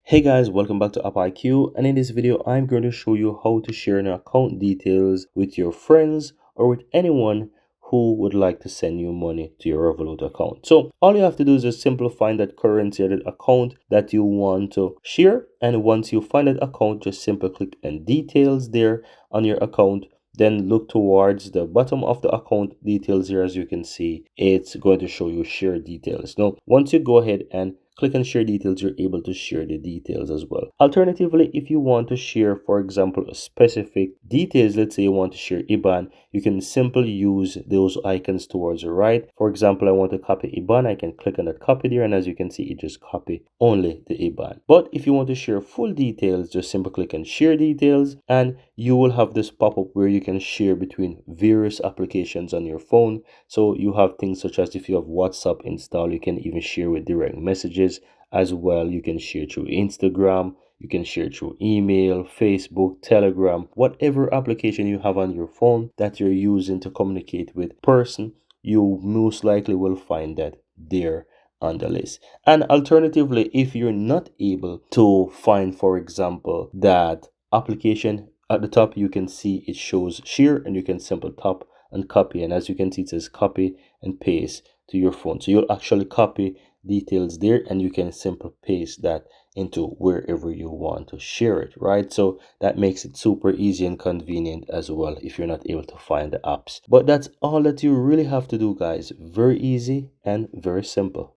Hey guys, welcome back to App IQ, and in this video I'm going to show you how to share an account details with your friends or with anyone who would like to send you money to your Revolut account. So all you have to do is just simply find that currency or that account that you want to share, and once you find that account, just simply click on details there on your account. Then look towards the bottom of the account details here. As you can see, it's going to show you share details. Now once you go ahead and click on share details, you're able to share the details as well. Alternatively, if you want to share, for example, a specific details, let's say you want to share IBAN, you can simply use those icons towards the right. For example, I want to copy IBAN, I can click on that copy there, and as you can see, it just copy only the IBAN. But if you want to share full details, just simply click on share details, and you will have this pop-up where you can share between various applications on your phone. So you have things such as if you have WhatsApp installed, you can even share with direct messages. As well, you can share through Instagram, you can share through email, Facebook, Telegram, whatever application you have on your phone that you're using to communicate with person, you most likely will find that there on the list. And alternatively, if you're not able to find, for example, that application, at the top you can see it shows share, and you can simply tap and copy, and as you can see it says copy and paste to your phone. So you'll actually copy details there, and you can simply paste that into wherever you want to share it, right? So that makes it super easy and convenient as well if you're not able to find the apps. But that's all that you really have to do, guys. Very easy and very simple.